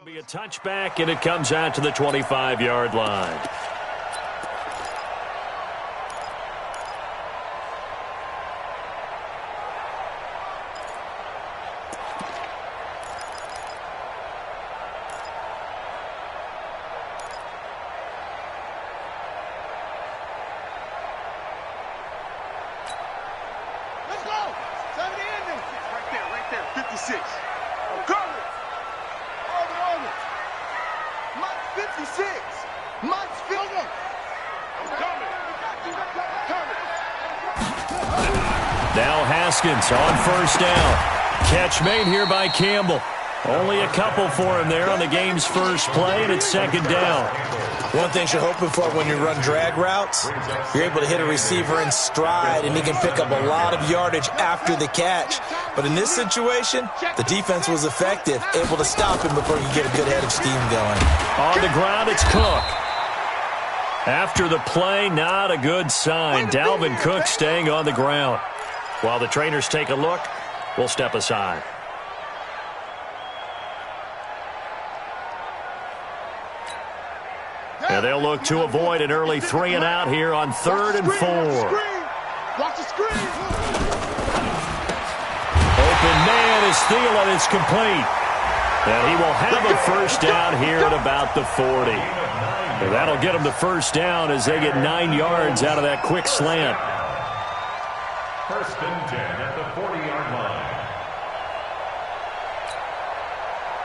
Be a touchback, and it comes out to the 25-yard line. Let's go! 70 ending! Right there, 56. Cover it! Over. Mike 56! Mike's 50! Now Haskins on first down. Catch made here by Campbell. Only a couple for him there on the game's first play, and it's second down. One thing you're hoping for when you run drag routes, you're able to hit a receiver in stride, and he can pick up a lot of yardage after the catch. But in this situation, the defense was effective, able to stop him before he could get a good head of steam going. On the ground, it's Cook. After the play, not a good sign. Dalvin Cook staying on the ground. While the trainers take a look, we'll step aside. And they'll look to avoid an early 3-and-out here on 3rd and 4. Watch the screen. Open man is Thielen. It's complete. And he will have a first down here at about the 40. And that'll get him the first down as they get 9 yards out of that quick slant. First and 10 at the 40-yard line.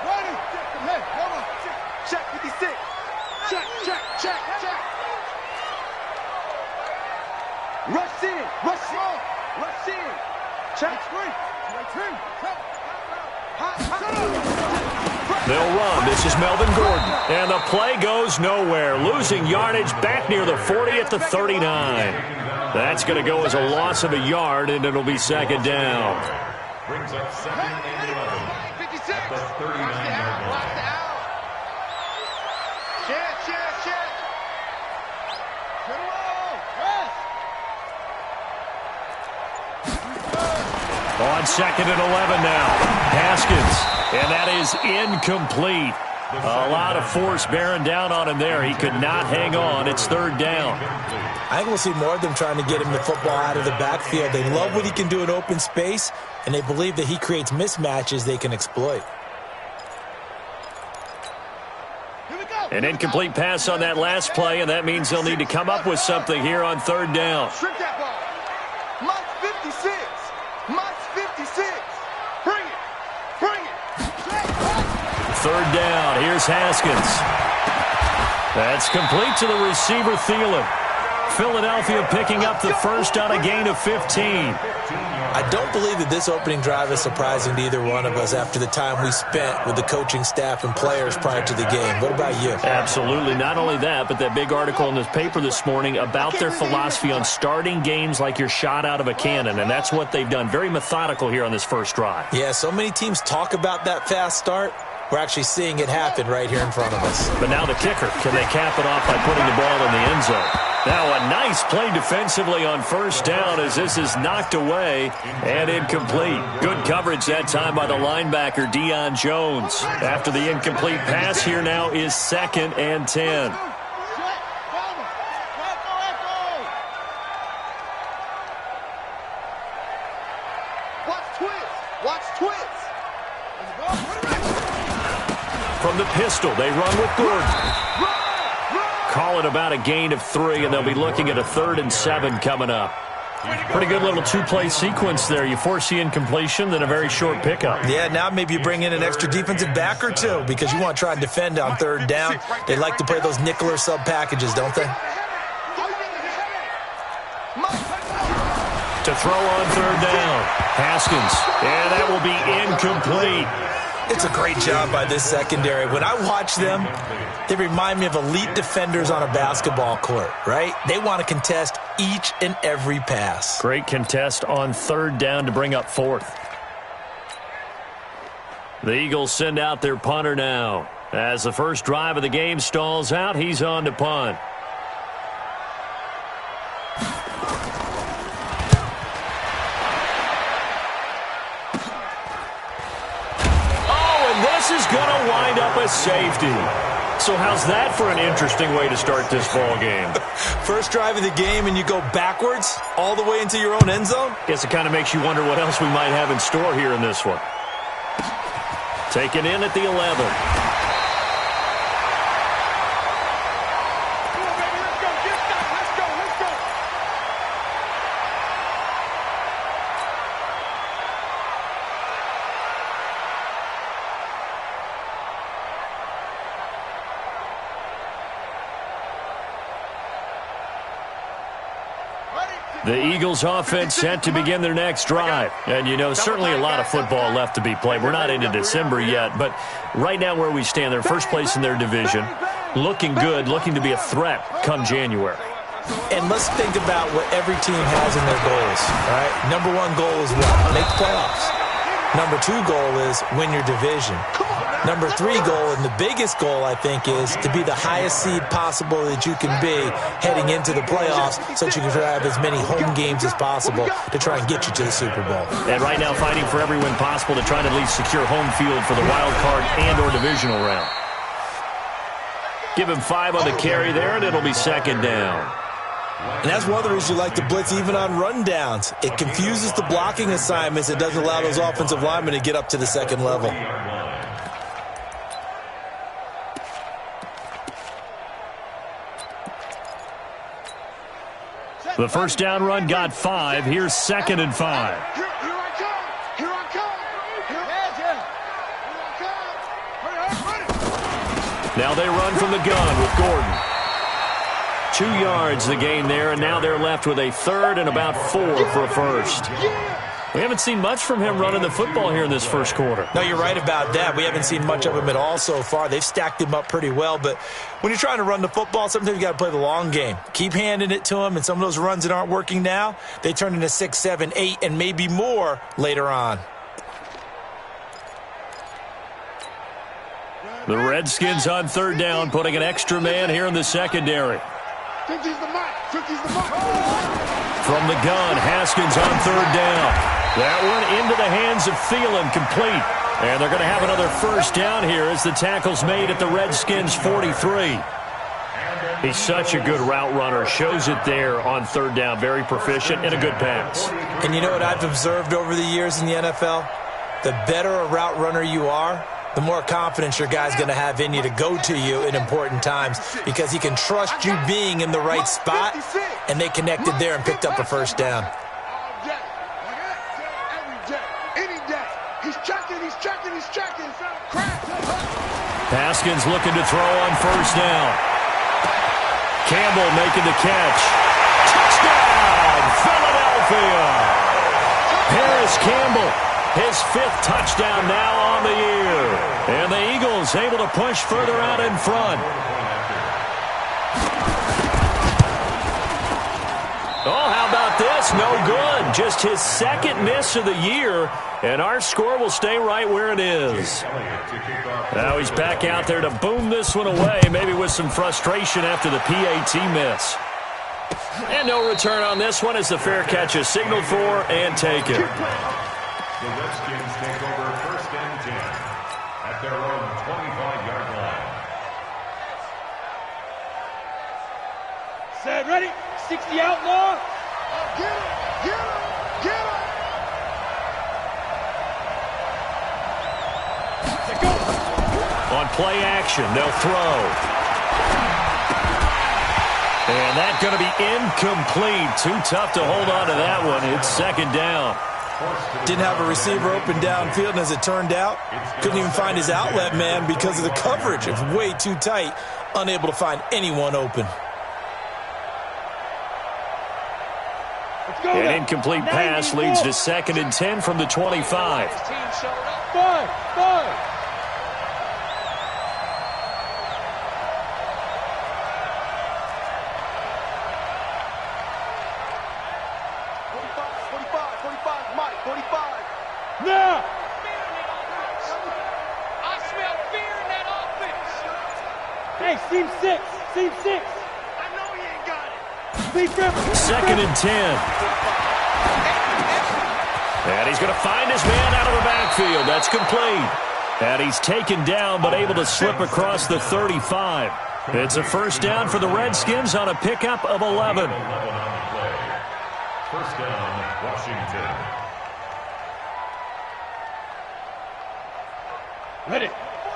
Ready. Hey, hold on. Check 56. Check. Rush in. Check. They'll run. This is Melvin Gordon. And the play goes nowhere. Losing yardage back near the 40 at the 39. That's going to go as a loss of a yard, and it'll be second down. Brings up second and 11 at the 39-yard line. Check. Get along. On second and 11 now. Haskins. And that is incomplete. A lot of force bearing down on him there. He could not hang on. It's third down. I think we'll see more of them trying to get him the football out of the backfield. They love what he can do in open space, and they believe that he creates mismatches they can exploit. An incomplete pass on that last play, and that means they'll need to come up with something here on third down. Shrink that ball. Mike's 56. Bring it. Third down. Here's Haskins. That's complete to the receiver, Thielen. Philadelphia picking up the first on a gain of 15. I don't believe that this opening drive is surprising to either one of us after the time we spent with the coaching staff and players prior to the game. What about you? Absolutely. Not only that, but that big article in the paper this morning about their philosophy on starting games like you're shot out of a cannon, and that's what they've done. Very methodical here on this first drive. Yeah, so many teams talk about that fast start. We're actually seeing it happen right here in front of us. But now the kicker. Can they cap it off by putting the ball in the end zone? Now a nice play defensively on first down as this is knocked away and incomplete. Good coverage that time by the linebacker, Deion Jones. After the incomplete pass, here now is second and 10. Watch twist. From the pistol, they run with Gordon. Call it about a gain of 3, and they'll be looking at a 3rd and 7 coming up. Pretty good little two-play sequence there. You force the incompletion, then a very short pickup. Yeah, now maybe you bring in an extra defensive back or two because you want to try and defend on third down. They like to play those nickel or sub packages, don't they? To throw on third down. Haskins. And that will be incomplete. It's a great job by this secondary. When I watch them, they remind me of elite defenders on a basketball court, right? They want to contest each and every pass. Great contest on third down to bring up 4th. The Eagles send out their punter now. As the first drive of the game stalls out, he's on to punt. this is going to wind up a safety. So how's that for an interesting way to start this ball game? First drive of the game and you go backwards all the way into your own end zone? Guess it kind of makes you wonder what else we might have in store here in this one. Taken in at the 11. The Eagles offense set to begin their next drive. And, you know, certainly a lot of football left to be played. We're not into December yet, but right now where we stand, they're first place in their division, looking good, looking to be a threat come January. And let's think about what every team has in their goals, all right? Number one goal is what? Make playoffs. Number two goal is win your division. Number three goal, and the biggest goal, I think, is to be the highest seed possible that you can be heading into the playoffs so that you can have as many home games as possible to try and get you to the Super Bowl. And right now fighting for every win possible to try to at least secure home field for the wild card and or divisional round. Give him 5 on the carry there, and it'll be second down. And that's one of the reasons you like to blitz even on rundowns. It confuses the blocking assignments. It doesn't allow those offensive linemen to get up to the second level. The first down run got 5. Here's 2nd and 5. Here I come. Here I come. Now they run from the gun with Gordon. 2 yards the gain there, and now they're left with a third and about 4 for a first. We haven't seen much from him running the football here in this first quarter. No, you're right about that. We haven't seen much of him at all so far. They've stacked him up pretty well, but when you're trying to run the football, sometimes you got to play the long game. Keep handing it to him, and some of those runs that aren't working now, they turn into 6, 7, 8, and maybe more later on. The Redskins on third down, putting an extra man here in the secondary. From the gun, Haskins on third down. That one into the hands of Thielen, complete. And they're going to have another first down here as the tackle's made at the Redskins' 43. He's such a good route runner. Shows it there on third down. Very proficient and a good pass. And you know what I've observed over the years in the NFL? The better a route runner you are, the more confidence your guy's going to have in you to go to you in important times because he can trust you being in the right spot, and they connected there and picked up a first down. Haskins looking to throw on first down. Campbell making the catch. Touchdown, Philadelphia! Harris Campbell, his 5th touchdown now on the year. And the Eagles able to push further out in front. Oh, how about this? No good. Just his 2nd miss of the year. And our score will stay right where it is. Now he's back out there to boom this one away, maybe with some frustration after the PAT miss. And no return on this one as the fair catch is signaled for and taken. The Redskins take over 1st and 10 at their own 25-yard line. Set, ready? 60 outlaw. Get him! Get him! Get him! Let go. On play action, they'll throw. And that's going to be incomplete. Too tough to hold on to that one. It's 2nd down. Didn't have a receiver open downfield, and as it turned out, couldn't even find his outlet man because of the coverage. It's way too tight, unable to find anyone open. An incomplete pass leads to 2nd and 10 from the 25. 5. Now! I smell fear in that offense. Hey, seam 6. Seam 6. I know he ain't got it. Seam 5. 2nd and 10. And he's going to find his man out of the backfield. That's complete. And he's taken down but able to slip across the 35. It's a first down for the Redskins on a pickup of 11. First down, Washington. Ready.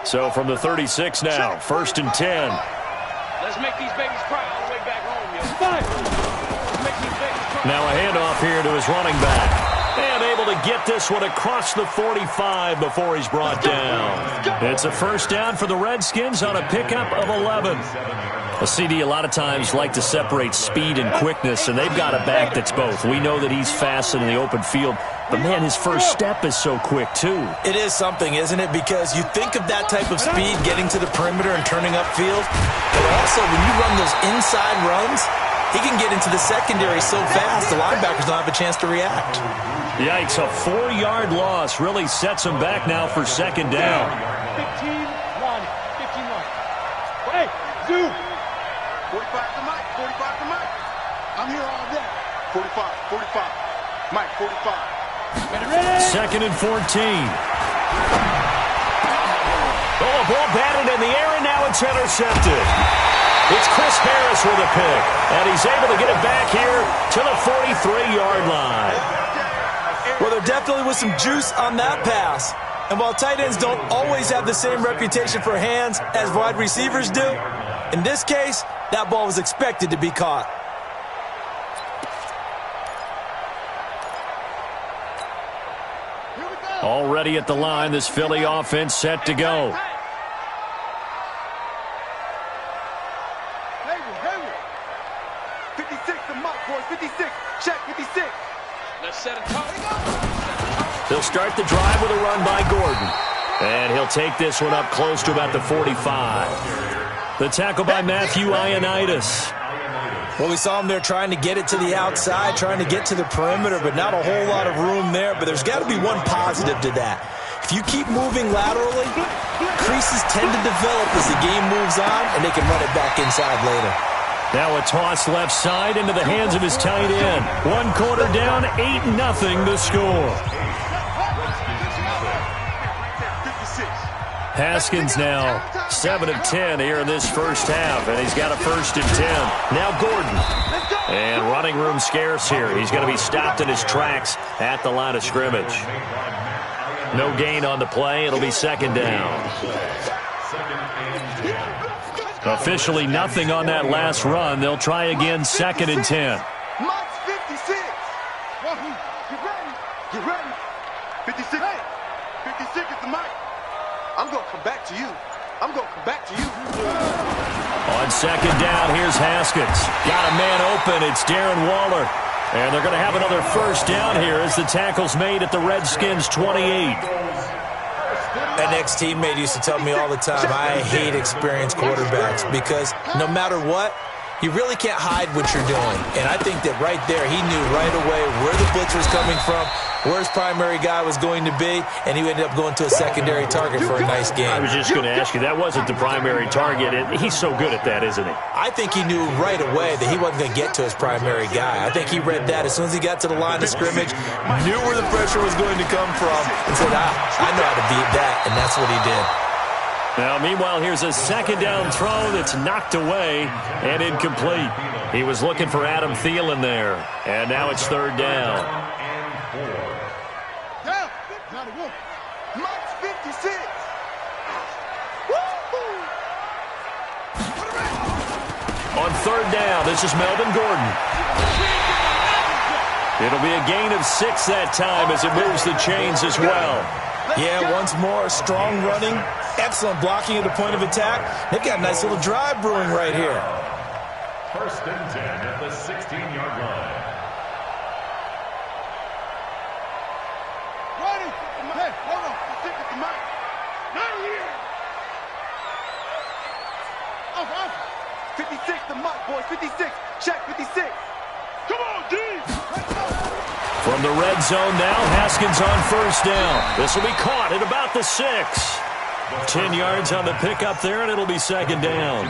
So from the 36 now, 1st and 10. Let's make these babies cry all the way back home, yo. Let's make these babies cry. Now a handoff here to his running back. And able to get this one across the 45 before he's brought down. It's a first down for the Redskins on a pickup of 11. A CD a lot of times like to separate speed and quickness, and they've got a back that's both. We know that he's fast in the open field, but, man, his first step is so quick, too. It is something, isn't it? Because you think of that type of speed getting to the perimeter and turning upfield, but also when you run those inside runs, he can get into the secondary so fast the linebackers don't have a chance to react. Yikes, a 4-yard loss really sets him back now for second down. 15 1. 15 1. Hey, Zoo. 45 to Mike. 45 to Mike. I'm here all day. 45. 45. Mike, 45. Second and 14. Oh, a ball batted in the air, and now it's intercepted. It's Chris Harris with a pick, and he's able to get it back here to the 43-yard line. Well, there definitely was some juice on that pass. And while tight ends don't always have the same reputation for hands as wide receivers do, in this case, that ball was expected to be caught. Already at the line, this Philly offense set to go. Hayward. 56 to Mike, boys. 56. Check, 56. Let's set a target. They'll start the drive with a run by Gordon. And he'll take this one up close to about the 45. The tackle by Matthew Ioannidis. Well, we saw him there trying to get it to the outside, trying to get to the perimeter, but not a whole lot of room there. But there's got to be one positive to that. If you keep moving laterally, creases tend to develop as the game moves on, and they can run it back inside later. Now a toss left side into the hands of his tight end. 1 quarter down, 8-0 the score. Haskins now 7 of 10 here in this first half, and he's got a 1st and 10. Now Gordon. And running room scarce here. He's going to be stopped in his tracks at the line of scrimmage. No gain on the play. It'll be second down. Officially nothing on that last run. They'll try again, 2nd and 10. Mike's 56. Get ready. 56. 56 is the Mike. I'm going to come back to you. On second down, here's Haskins. Got a man open. It's Darren Waller. And they're going to have another first down here as the tackle's made at the Redskins' 28. An ex-teammate used to tell me all the time, I hate experienced quarterbacks because no matter what, you really can't hide what you're doing. And I think that right there, he knew right away where the blitz was coming from, where his primary guy was going to be, and he ended up going to a secondary target for a nice game. I was just going to ask you, that wasn't the primary target. He's so good at that, isn't he? I think he knew right away that he wasn't going to get to his primary guy. I think he read that as soon as he got to the line of scrimmage, knew where the pressure was going to come from, and said, I know how to beat that, and that's what he did. Now, meanwhile, here's a second down throw that's knocked away and incomplete. He was looking for Adam Thielen there, and now it's 3rd down. Mike's 56. On 3rd down, this is Melvin Gordon. It'll be a gain of 6 that time as it moves the chains as well. Yeah, once more, strong running, excellent blocking at the point of attack. They've got a nice little drive brewing right here. 1st and 10 at the 16-yard line. Ready? Hey, hold on. Stick with the Mike. Not here. 56 to Mike, boys. 56. Check, 56. Come on, D. From the red zone now, Haskins on 1st down. This will be caught at about the 6. 10 yards on the pickup there, and it'll be 2nd down.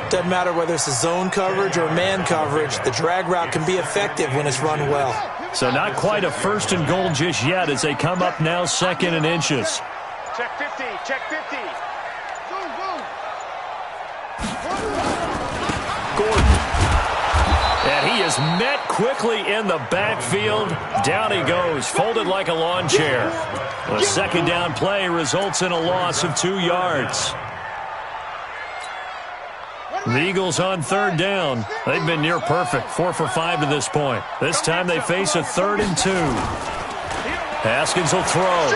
Doesn't matter whether it's a zone coverage or man coverage, the drag route can be effective when it's run well. So not quite a 1st and goal just yet as they come up now 2nd and inches. Check 15. 50. Check 50. Gordon. And he is met quickly in the backfield. Down he goes, folded like a lawn chair. A second down play results in a loss of 2 yards. The Eagles on third down. They've been near perfect, 4 for 5 to this point. This time they face a 3rd and 2. Haskins will throw.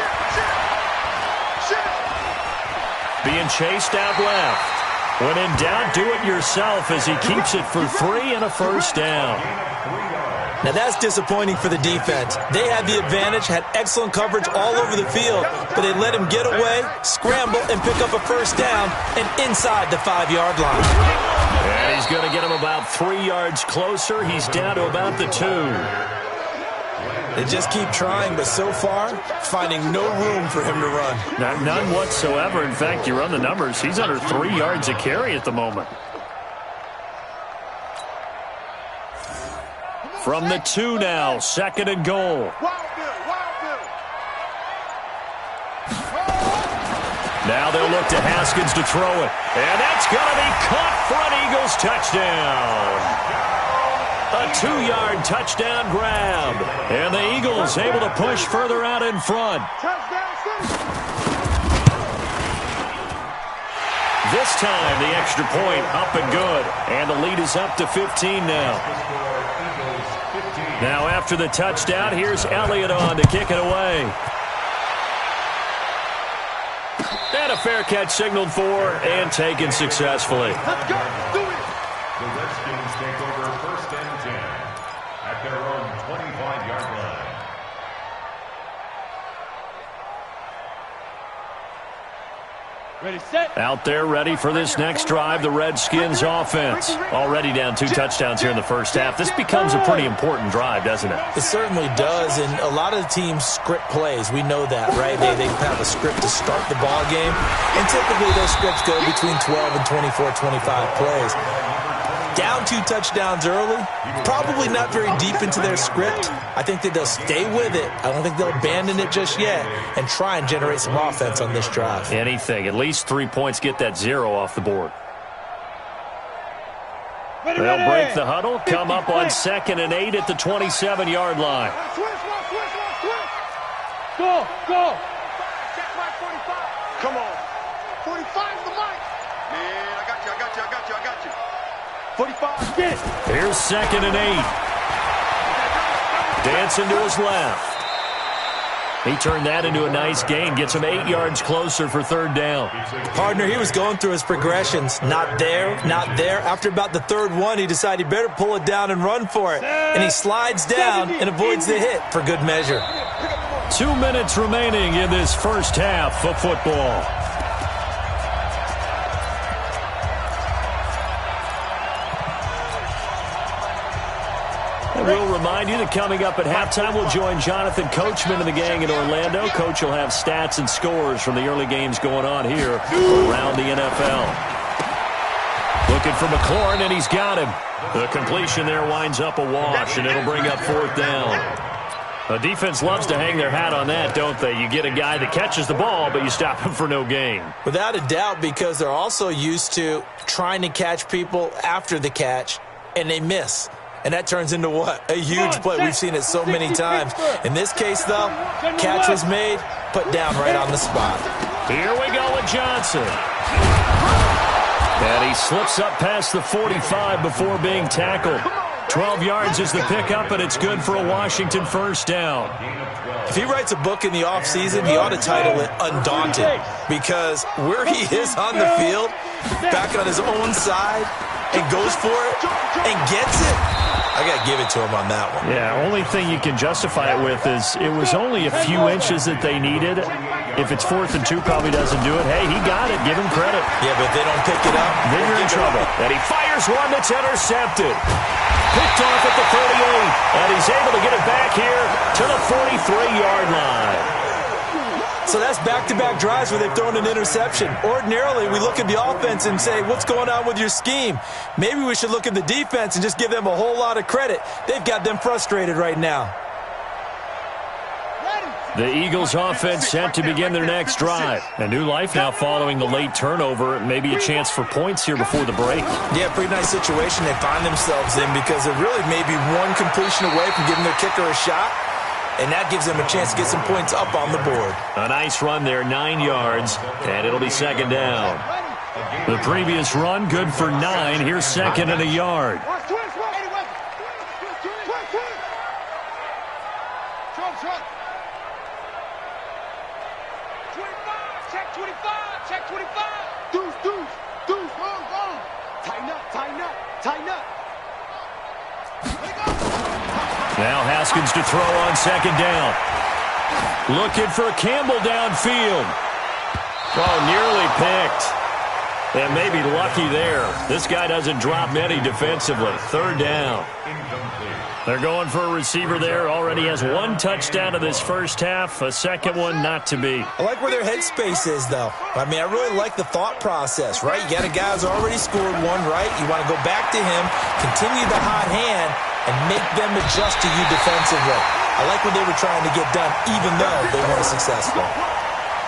Being chased out left. When in doubt, do it yourself as he keeps it for 3 and a first down. Now that's disappointing for the defense. They had the advantage, had excellent coverage all over the field, but they let him get away, scramble, and pick up a first down and inside the 5-yard line. And he's going to get him about 3 yards closer. He's down to about the 2. They just keep trying, but so far, finding no room for him to run. None whatsoever. In fact, you run the numbers. He's under 3 yards a carry at the moment. From the 2 now, 2nd and goal. Now they'll look to Haskins to throw it. And that's going to be caught for an Eagles touchdown. A 2-yard touchdown grab. And the Eagles able to push further out in front. This time, the extra point up and good. And the lead is up to 15 now. Now after the touchdown, here's Elliott on to kick it away. And a fair catch signaled for and taken successfully. Let's go. Do it. The Redskins take over 1st and 10 at their own 25-yard line. Ready, set. Out there ready for this next drive, the Redskins offense. Already down 2 touchdowns here in the first half. This becomes a pretty important drive, doesn't it? It certainly does, and a lot of the teams script plays. We know that, right? They have a script to start the ball game, and typically those scripts go between 12 and 24, 25 plays. Down 2 touchdowns early, probably not very deep into their script. I think that they'll stay with it. I don't think they'll abandon it just yet and try and generate some offense on this drive. Anything. At least 3 points, get that 0 off the board. They'll break the huddle, come up on 2nd and 8 at the 27-yard line. Go, go. Check my 45. Come on. 45's the mic. Man, I got you. 45. Get it. Here's 2nd and 8. Dancing to his left. He turned that into a nice gain. Gets him 8 yards closer for 3rd down. Partner, he was going through his progressions. Not there, not there. After about the 3rd one, he decided he better pull it down and run for it. And he slides down and avoids the hit for good measure. 2 minutes remaining in this first half of football. We'll remind you that coming up at halftime, we'll join Jonathan Coachman and the gang in Orlando. Coach will have stats and scores from the early games going on here around the NFL. Looking for McLaurin, and he's got him. The completion there winds up a wash, and it'll bring up 4th down. The defense loves to hang their hat on that, don't they? You get a guy that catches the ball, but you stop him for no gain. Without a doubt, because they're also used to trying to catch people after the catch, and they miss. And that turns into what? A huge play. We've seen it so many times. In this case, though, catch was made, put down right on the spot. Here we go with Johnson. And he slips up past the 45 before being tackled. 12 yards is the pickup, and it's good for a Washington first down. If he writes a book in the offseason, he ought to title it Undaunted, because where he is on the field, back on his own side, and goes for it and gets it, I got to give it to him on that one. Yeah, only thing you can justify it with is it was only a few inches that they needed. If it's 4th and 2, probably doesn't do it. Hey, he got it. Give him credit. Yeah, but if they don't pick it up, then you're in trouble. And he fires one that's intercepted. Picked off at the 38, and he's able to get it back here to the 43-yard line. So that's back-to-back drives where they've thrown an interception. Ordinarily, we look at the offense and say, what's going on with your scheme? Maybe we should look at the defense and just give them a whole lot of credit. They've got them frustrated right now. Ready, The Eagles offense set to begin their next drive. A new life now following the late turnover. Maybe a chance for points here before the break. Yeah, pretty nice situation they find themselves in because they're really maybe one completion away from giving their kicker a shot. And that gives them a chance to get some points up on the board. A nice run there, 9 yards, and it'll be second down. The previous run, good for 9. Here's second and a yard. Now Haskins to throw on second down. Looking for Campbell downfield. Oh, nearly picked. And maybe lucky there. This guy doesn't drop many defensively. Third down. They're going for a receiver there. Already has 1 touchdown in this first half. A second one not to be. I like where their headspace is, though. I mean, I really like the thought process, right? You got a guy who's already scored one, right? You want to go back to him, continue the hot hand, and make them adjust to you defensively. I like what they were trying to get done, even though they weren't successful.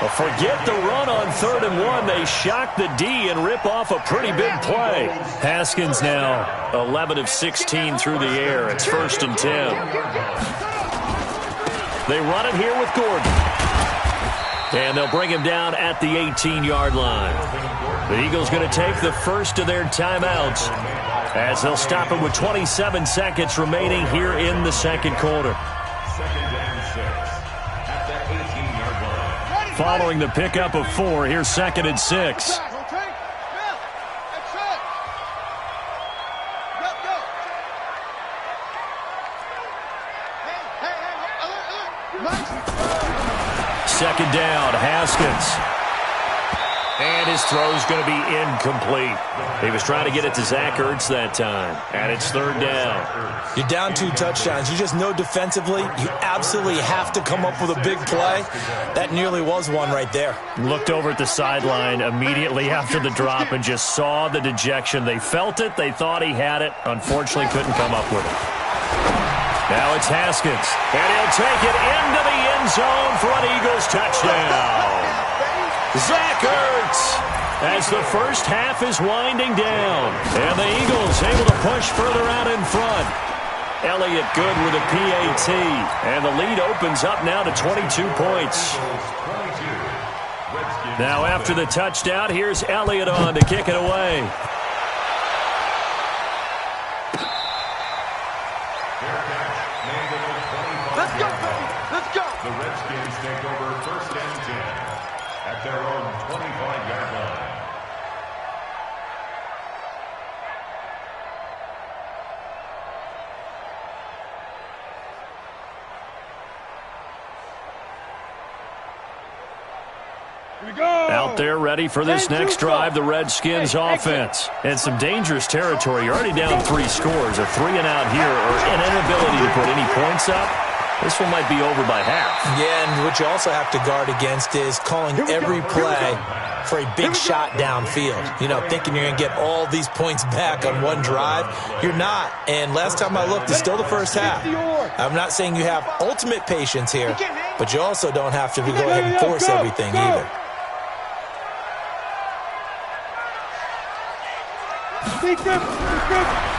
Well, forget the run on 3rd and 1. They shock the D and rip off a pretty big play. Haskins now 11 of 16 through the air. It's 1st and 10. They run it here with Gordon. And they'll bring him down at the 18-yard line. The Eagles going to take the first of their timeouts as they'll stop it with 27 seconds remaining here in the second quarter. Following the pickup of 4, here's 2nd and 6. Second down, Haskins. And his throw's going to be incomplete. He was trying to get it to Zach Ertz that time. And it's 3rd down. You're down 2 touchdowns. You just know defensively you absolutely have to come up with a big play. That nearly was one right there. Looked over at the sideline immediately after the drop and just saw the dejection. They felt it. They thought he had it. Unfortunately, couldn't come up with it. Now it's Haskins. And he'll take it into the end zone for an Eagles touchdown. Zach Ertz as the first half is winding down. And the Eagles able to push further out in front. Elliott good with a PAT. And the lead opens up now to 22 points. Now after the touchdown, here's Elliott on to kick it away. Let's go, baby. Let's go. The Redskins take over 1st and 10 at their own 25-yard line. Here we go. Out there ready for this next drive, the Redskins offense. And some dangerous territory. You're already down 3 scores. A 3 and out here or an inability to put any points up. This one might be over by half. Yeah, and what you also have to guard against is calling every play for a big shot downfield. You know, thinking you're going to get all these points back on one drive. You're not. And last time I looked, it's still the first half. I'm not saying you have ultimate patience here, but you also don't have to go ahead and force everything either.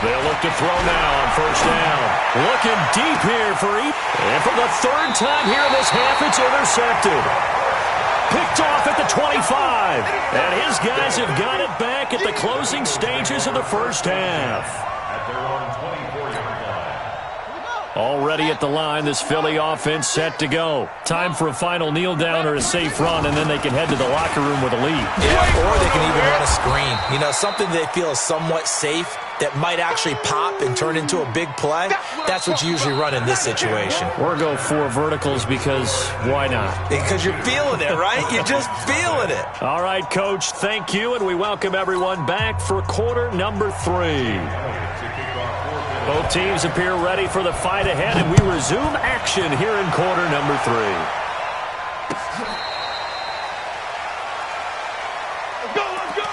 They'll look to throw now on 1st down. Looking deep here for Eat. And for the 3rd time here in this half, it's intercepted. Picked off at the 25. And his guys have got it back at the closing stages of the first half. At their own 24-yard line. Already at the line, this Philly offense set to go. Time for a final kneel down or a safe run, and then they can head to the locker room with a lead. Yeah, or they can even run a screen. You know, something they feel is somewhat safe that might actually pop and turn into a big play. That's what you usually run in this situation. Or go 4 verticals because why not? Because you're feeling it, right? You're just feeling it. All right, Coach, thank you, and we welcome everyone back for quarter number 3. Both teams appear ready for the fight ahead, and we resume action here in quarter number 3. Let's go, let's go.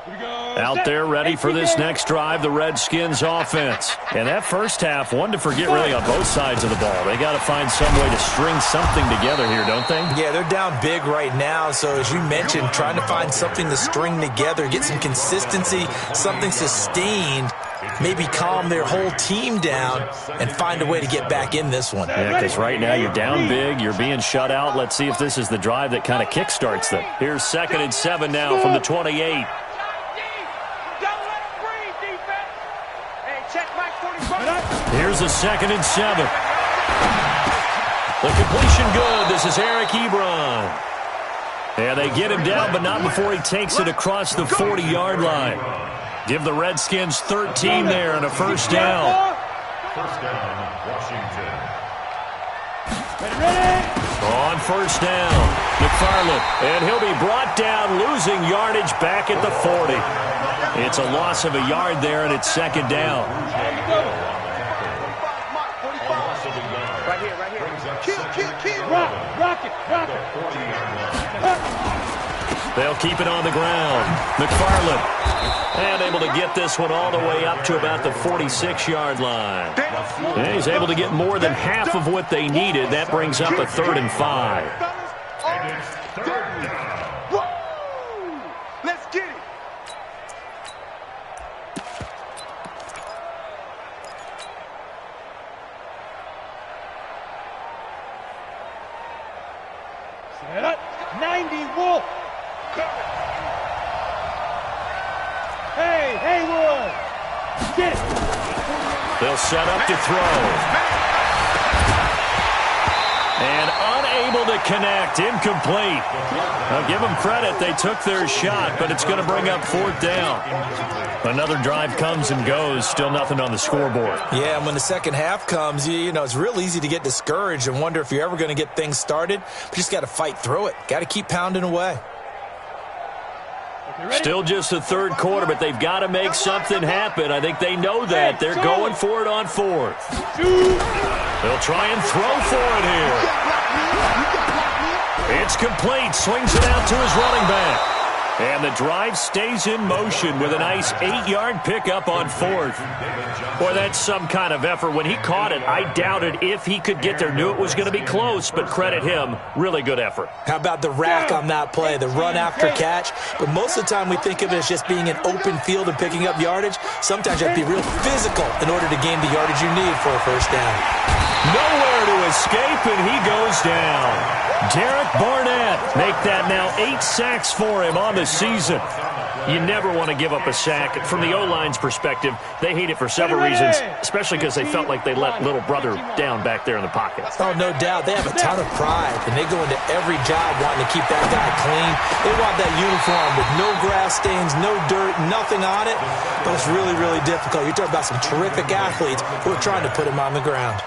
Out there ready for this next drive, the Redskins offense. And that first half, one to forget really on both sides of the ball. They got to find some way to string something together here, don't they? Yeah, they're down big right now. So as you mentioned, trying to find something to string together, get some consistency, something sustained, maybe calm their whole team down and find a way to get back in this one. Yeah, because right now you're down big, you're being shut out. Let's see if this is the drive that kind of kickstarts them. Here's 2nd and 7 now from the 28. Here's a 2nd and 7. The completion good. This is Eric Ebron. Yeah, they get him down, but not before he takes it across the 40-yard line. Give the Redskins 13 there and a first down. First down, Washington. On first down, McFarland. And he'll be brought down, losing yardage back at the 40. It's a loss of a yard there, and it's 2nd down. Right here. Kill. Rock it. They'll keep it on the ground. McFarland. And able to get this one all the way up to about the 46-yard line. And he's able to get more than half of what they needed. That brings up a 3rd and 5. And it's 3rd down. Let's get it. Set up. 90 Wolf. Hey, Haywood. Get it. They'll set up to throw. And unable to connect. Incomplete. I'll give them credit. They took their shot, but it's going to bring up 4th down. Another drive comes and goes. Still nothing on the scoreboard. Yeah, and when the second half comes, you know, it's real easy to get discouraged and wonder if you're ever going to get things started. But you just got to fight through it. Got to keep pounding away. Still just the 3rd quarter, but they've got to make something happen. I think they know that. They're going for it on 4th. They'll try and throw for it here. It's complete. Swings it out to his running back. And the drive stays in motion with a nice 8-yard pickup on 4th. Boy, that's some kind of effort. When he caught it, I doubted if he could get there. Knew it was going to be close, but credit him. Really good effort. How about the rack on that play, the run after catch? But most of the time we think of it as just being an open field and picking up yardage. Sometimes you have to be real physical in order to gain the yardage you need for a first down. Nowhere to escape, and he goes down. Derek Barnett make that now 8 sacks for him on the season. You never want to give up a sack. From the O-line's perspective, they hate it for several reasons, especially because they felt like they let little brother down back there in the pocket. Oh, no doubt. They have a ton of pride, and they go into every job wanting to keep that guy clean. They want that uniform with no grass stains, no dirt, nothing on it. But it's really, really difficult. You're talking about some terrific athletes who are trying to put him on the ground.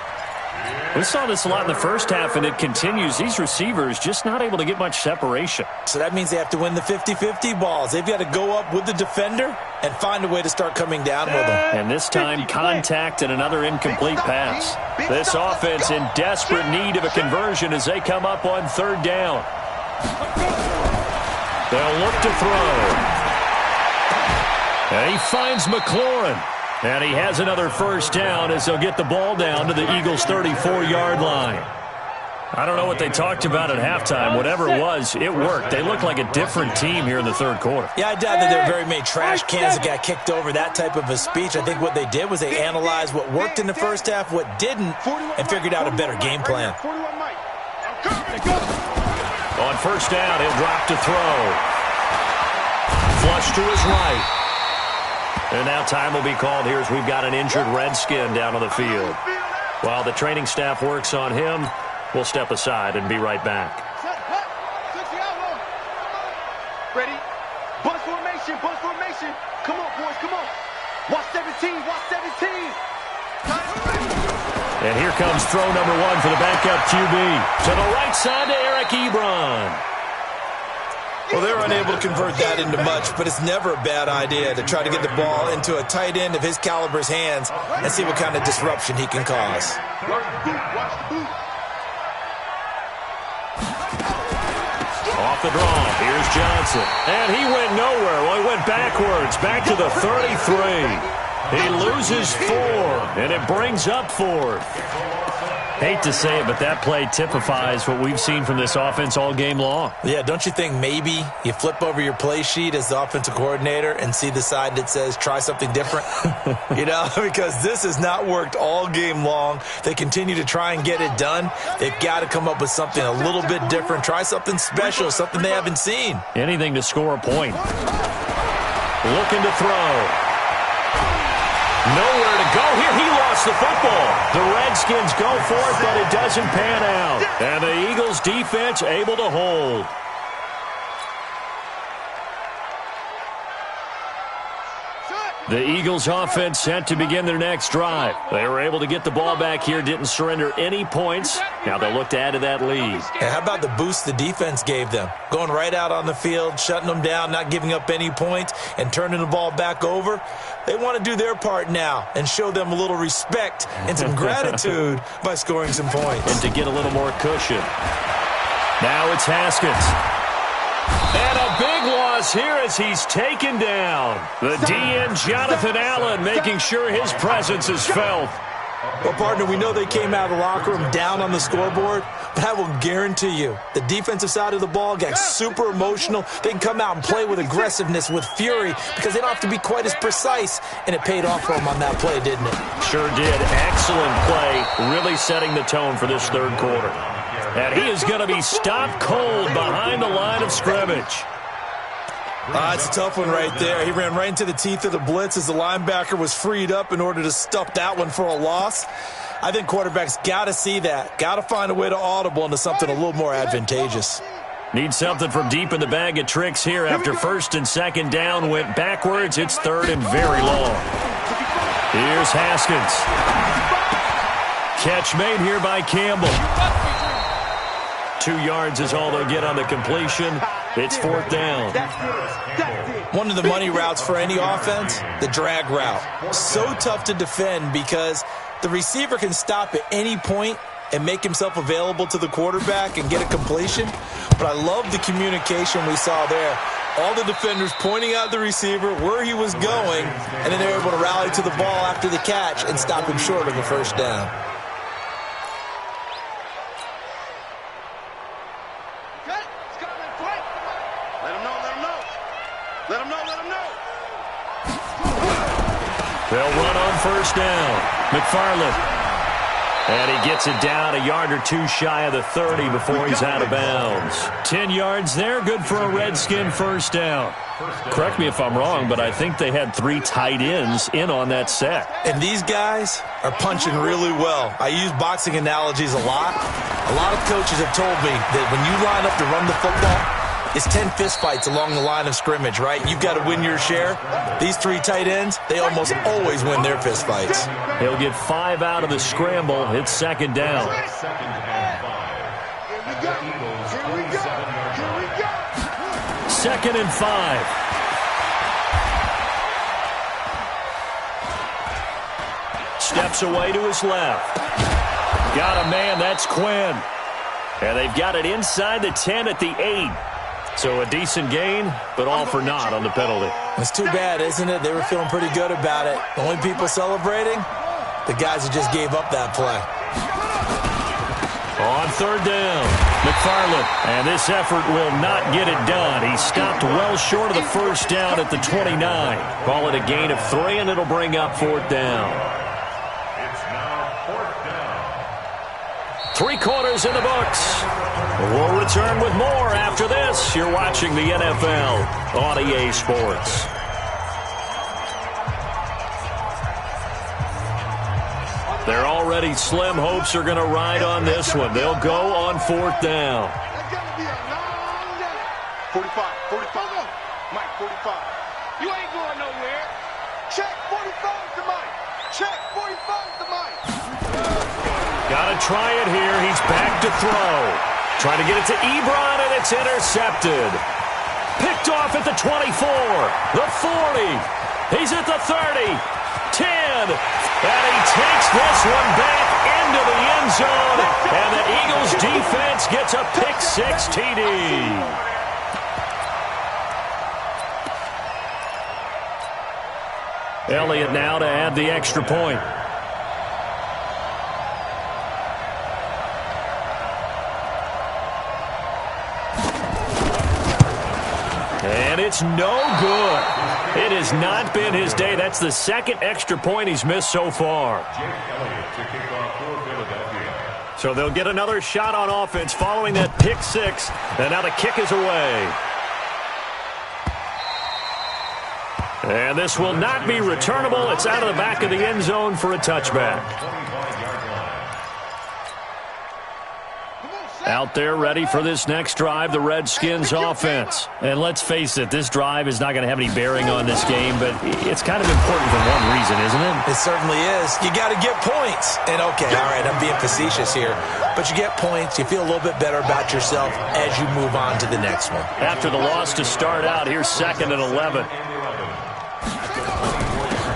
We saw this a lot in the first half, and it continues. These receivers just not able to get much separation. So that means they have to win the 50-50 balls. They've got to go up with the defender and find a way to start coming down with them. And this time, contact and another incomplete pass. This offense in desperate need of a conversion as they come up on 3rd down. They'll look to throw. And he finds McLaurin. And he has another first down as they'll get the ball down to the Eagles' 34-yard line. I don't know what they talked about at halftime. Whatever it was, it worked. They look like a different team here in the 3rd quarter. Yeah, I doubt that there are very many trash cans that got kicked over, that type of a speech. I think what they did was they analyzed what worked in the first half, what didn't, and figured out a better game plan. On first down, he'll drop to throw. Flush to his right. And now time will be called here as we've got an injured Redskin down on the field. While the training staff works on him, we'll step aside and be right back. Ready? Bunch formation. Come on, boys, come on. Watch 17. And here comes throw number 1 for the backup QB. To the right side to Eric Ebron. Well, they're unable to convert that into much, but it's never a bad idea to try to get the ball into a tight end of his caliber's hands and see what kind of disruption he can cause. Off the draw, here's Johnson. And he went nowhere. Well, he went backwards, back to the 33. He loses 4, and it brings up 4th. Hate to say it, but that play typifies what we've seen from this offense all game long. Yeah, don't you think maybe you flip over your play sheet as the offensive coordinator and see the side that says try something different? You know, because this has not worked all game long. They continue to try and get it done. They've got to come up with something a little bit different. Try something special, something they haven't seen. Anything to score a point. Looking to throw. Nowhere to go here. He lost the football. The Redskins go for it, but it doesn't pan out. And the Eagles defense able to hold. The Eagles offense set to begin their next drive. They were able to get the ball back here, didn't surrender any points. Now they'll look to add to that lead. And how about the boost the defense gave them? Going right out on the field, shutting them down, not giving up any points, and turning the ball back over. They want to do their part now and show them a little respect and some gratitude by scoring some points. And to get a little more cushion. Now it's Haskins. And a big loss here as he's taken down. The DN, Jonathan Allen, making sure his presence is felt. Well, partner, we know they came out of the locker room down on the scoreboard, but I will guarantee you the defensive side of the ball got super emotional. They can come out and play with aggressiveness, with fury, because they don't have to be quite as precise, and it paid off for them on that play, didn't it? Sure did. Excellent play, really setting the tone for this third quarter. And he is going to be stopped cold behind the line of scrimmage. It's a tough one right there. He ran right into the teeth of the blitz as the linebacker was freed up in order to stuff that one for a loss. I think quarterbacks got to see that. Got to find a way to audible into something a little more advantageous. Need something from deep in the bag of tricks here. After first and second down went backwards, it's third and very long. Here's Haskins. Catch made here by Campbell. 2 yards is all they'll get on the completion. It's fourth down. One of the money routes for any offense, the drag route. So tough to defend because the receiver can stop at any point and make himself available to the quarterback and get a completion. But I love the communication we saw there. All the defenders pointing out the receiver, where he was going, and then they were able to rally to the ball after the catch and stop him short of the first down. They'll run on first down. McFarland. And he gets it down a yard or two shy of the 30 before he's out of bounds. 10 yards there, good for a Redskin first down. Correct me if I'm wrong, but I think they had 3 tight ends in on that set. And these guys are punching really well. I use boxing analogies a lot. A lot of coaches have told me that when you line up to run the football, it's 10 fistfights along the line of scrimmage, right? You've got to win your share. These 3 tight ends, they almost always win their fistfights. He'll get 5 out of the scramble. It's second down. Second and 5. Steps away to his left. Got a man, that's Quinn. And they've got it inside the 10 at the 8. So a decent gain, but all for naught on the penalty. It's too bad, isn't it? They were feeling pretty good about it. The only people celebrating, the guys who just gave up that play. On third down, McFarland. And this effort will not get it done. He stopped well short of the first down at the 29. Call it a gain of 3, and it'll bring up fourth down. It's now fourth down. 3 quarters in the books. We'll return with more after this. You're watching the NFL on EA Sports. They're already slim hopes are going to ride on this one. They'll go on fourth down. 45, 45. Mike, 45. You ain't going nowhere. Check, 45 to Mike. Check, 45 to Mike. Got to try it here. He's back to throw. Trying to get it to Ebron, and it's intercepted. Picked off at the 24, the 40. He's at the 30, 10. And he takes this one back into the end zone. And the Eagles defense gets a pick 6 TD. Elliott now to add the extra point. And it's no good. It has not been his day. That's the second extra point he's missed so far. So they'll get another shot on offense following that pick six. And now the kick is away. And this will not be returnable. It's out of the back of the end zone for a touchback. Out there ready for this next drive, the Redskins offense. And let's face it, this drive is not going to have any bearing on this game, but it's kind of important for one reason, isn't it? It certainly is. You got to get points. And okay, all right, I'm being facetious here, but you get points, you feel a little bit better about yourself as you move on to the next one. After the loss to start out, here's 2nd and 11.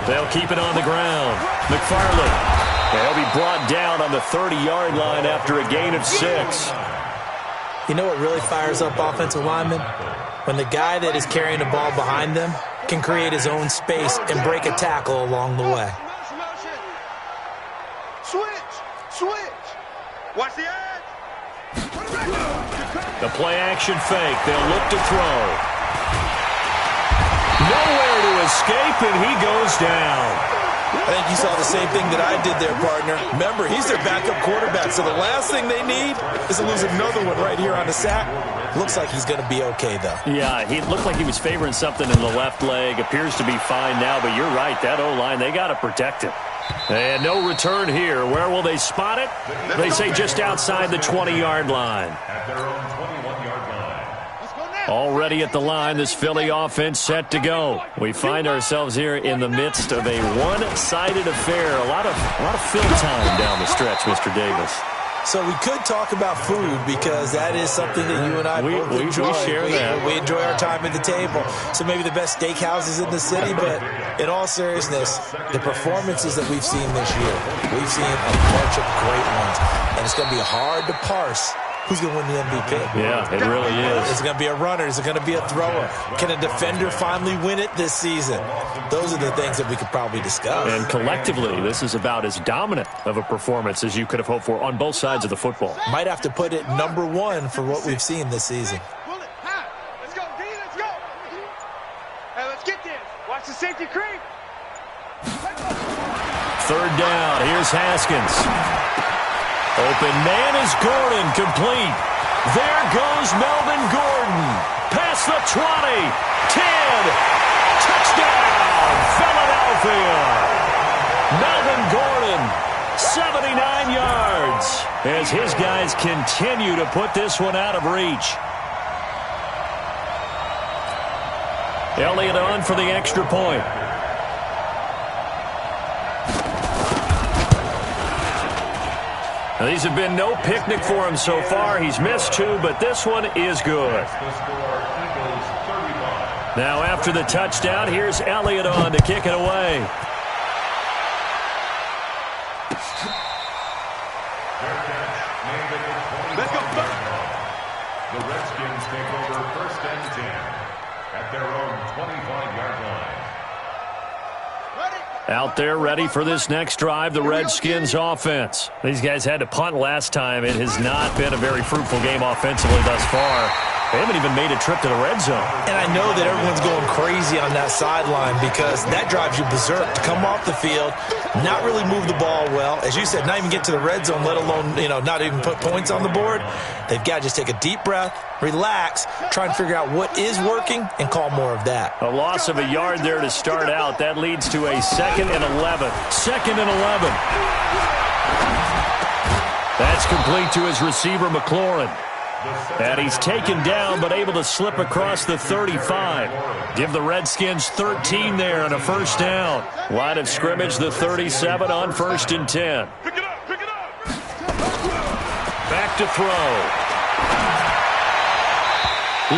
They'll keep it on the ground. McFarland. They'll be brought down on the 30-yard line after a gain of 6. You know what really fires up offensive linemen? When the guy that is carrying the ball behind them can create his own space and break a tackle along the way. Switch. Watch the edge. The play-action fake. They'll look to throw. Nowhere to escape, and he goes down. I think you saw the same thing that I did there, partner. Remember, he's their backup quarterback, so the last thing they need is to lose another one right here on the sack. Looks like he's going to be okay, though. Yeah, he looked like he was favoring something in the left leg. Appears to be fine now, but you're right. That O-line, they got to protect him. And no return here. Where will they spot it? They say just outside the 20-yard line. At their own 21-yard line. Already at the line, this Philly offense set to go. We find ourselves here in the midst of a one-sided affair. A lot of fill time down the stretch, Mr. Davis. So we could talk about food because that is something that you and I both enjoy. We share that. We enjoy our time at the table. So maybe the best steakhouses in the city, but in all seriousness, the performances that we've seen this year, we've seen a bunch of great ones. And it's going to be hard to parse who's going to win the MVP. Yeah, it really is. Is it going to be a runner? Is it going to be a thrower? Can a defender finally win it this season? Those are the things that we could probably discuss. And collectively, this is about as dominant of a performance as you could have hoped for on both sides of the football. Might have to put it #1 for what we've seen this season. Let's go, D, let's go. Hey, let's get this. Watch the safety creep. 3rd down. Here's Haskins. Open man is Gordon, complete. There goes Melvin Gordon. Past the 20, 10, touchdown, Philadelphia. Melvin Gordon, 79 yards, as his guys continue to put this one out of reach. Elliott on for the extra point. Now, these have been no picnic for him so far. He's missed 2, but this one is good. Now, after the touchdown, here's Elliott on to kick it away. Let's go. The Redskins take over 1st and 10 at their own 25-yard line. Out there ready for this next drive, the Redskins offense. These guys had to punt last time. It has not been a very fruitful game offensively thus far. They haven't even made a trip to the red zone. And I know that everyone's going crazy on that sideline because that drives you berserk to come off the field, not really move the ball well. As you said, not even get to the red zone, let alone, not even put points on the board. They've got to just take a deep breath, relax, try and figure out what is working, and call more of that. A loss of a yard there to start out. That leads to a 2nd and 11. 2nd and 11. That's complete to his receiver, McLaurin. And he's taken down, but able to slip across the 35. Give the Redskins 13 there and a 1st down. Line of scrimmage, the 37 on 1st and 10. Pick it up. Back to throw.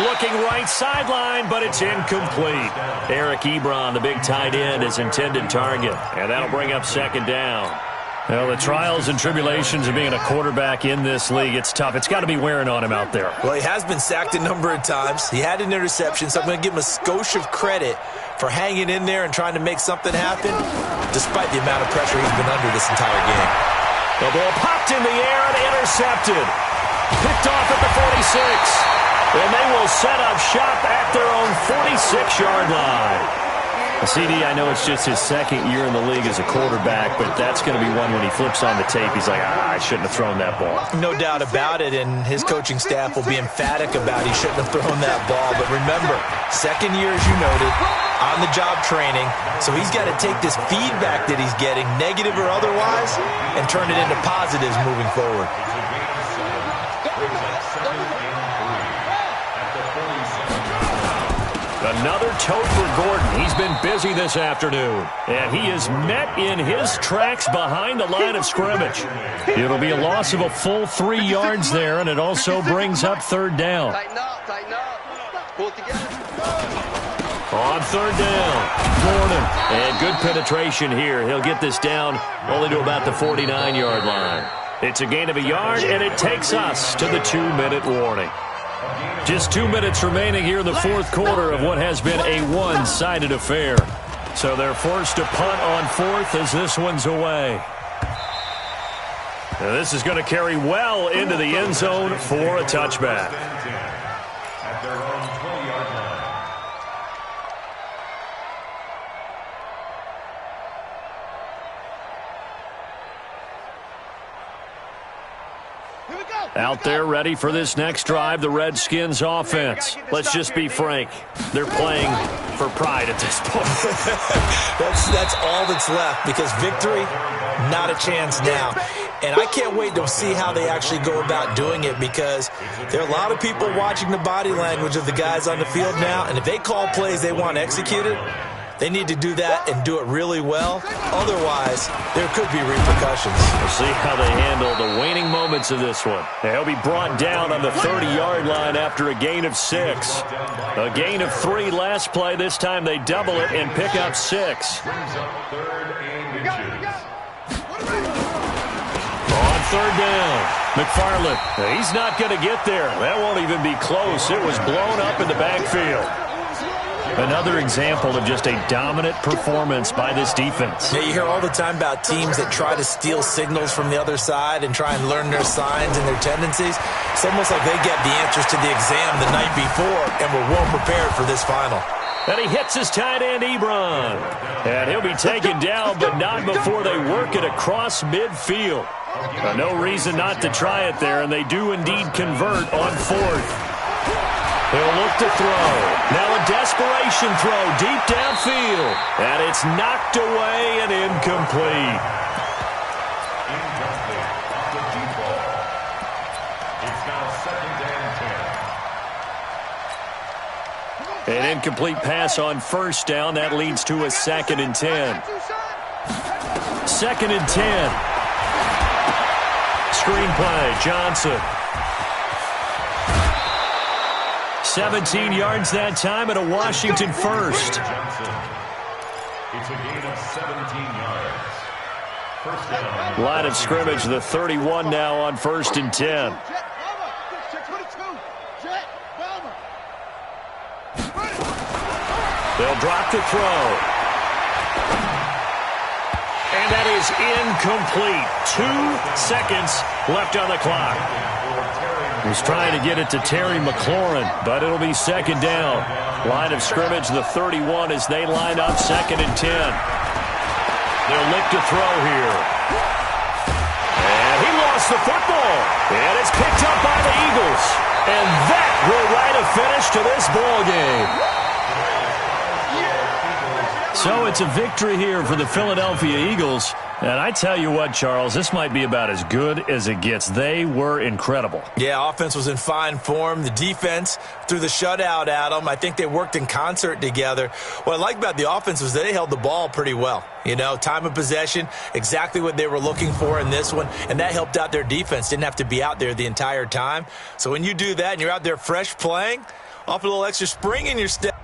Looking right sideline, but it's incomplete. Eric Ebron, the big tight end, is intended target. And that'll bring up 2nd down. Well, the trials and tribulations of being a quarterback in this league, it's tough. It's got to be wearing on him out there. Well, he has been sacked a number of times. He had an interception, so I'm going to give him a skosh of credit for hanging in there and trying to make something happen, despite the amount of pressure he's been under this entire game. The ball popped in the air and intercepted. Picked off at the 46. And they will set up shop at their own 46-yard line. CD, I know it's just his second year in the league as a quarterback, but that's going to be one when he flips on the tape, he's like, I shouldn't have thrown that ball. No doubt about it, and his coaching staff will be emphatic about he shouldn't have thrown that ball. But remember, second year, as you noted, on-the-job training, so he's got to take this feedback that he's getting, negative or otherwise, and turn it into positives moving forward. Another tote for Gordon. He's been busy this afternoon. And he is met in his tracks behind the line of scrimmage. It'll be a loss of a full 3 yards there, and it also brings up third down. Tighten up, tighten up. Pull it together. On third down, Gordon. And good penetration here. He'll get this down only to about the 49-yard line. It's a gain of a yard, and it takes us to the 2-minute warning. Just 2 minutes remaining here in the fourth quarter of what has been a one-sided affair. So they're forced to punt on fourth as this one's away. Now this is going to carry well into the end zone for a touchback. At their own 20-yard line. Out there ready for this next drive, the Redskins offense. Let's just be frank. They're playing for pride at this point. That's all that's left, because victory, not a chance now. And I can't wait to see how they actually go about doing it, because there are a lot of people watching the body language of the guys on the field now, and if they call plays they want executed, they need to do that and do it really well. Otherwise, there could be repercussions. We'll see how they handle the waning moments of this one. He'll be brought down on the 30-yard line after a gain of 6. A gain of 3 last play. This time they double it and pick up 6. On third down, McFarland. He's not going to get there. That won't even be close. It was blown up in the backfield. Another example of just a dominant performance by this defense. Yeah, you hear all the time about teams that try to steal signals from the other side and try and learn their signs and their tendencies. It's almost like they get the answers to the exam the night before and were well prepared for this final. And he hits his tight end, Ebron. And he'll be taken down, but not before they work it across midfield. No reason not to try it there, and they do indeed convert on fourth. He'll look to throw. Now a desperation throw deep downfield. And it's knocked away and incomplete. Incomplete on the deep ball. It's now 2nd and 10. An incomplete pass on first down. That leads to a 2nd and 10. 2nd and 10. Screenplay, Johnson. 17 yards that time and a Washington first. It's a gain of 17 yards. First down. Line of scrimmage, the 31 now on 1st and 10. They'll drop the throw. And that is incomplete. 2 seconds left on the clock. He's trying to get it to Terry McLaurin, but it'll be 2nd down. Line of scrimmage, the 31 as they line up 2nd and 10. They'll look to throw here. And he lost the football. And it's picked up by the Eagles. And that will write a finish to this ball game. So it's a victory here for the Philadelphia Eagles. And I tell you what, Charles, this might be about as good as it gets. They were incredible. Yeah, offense was in fine form. The defense threw the shutout at them. I think they worked in concert together. What I like about the offense was they held the ball pretty well. You know, time of possession, exactly what they were looking for in this one, and that helped out their defense. Didn't have to be out there the entire time. So when you do that and you're out there fresh playing, off a little extra spring in your step.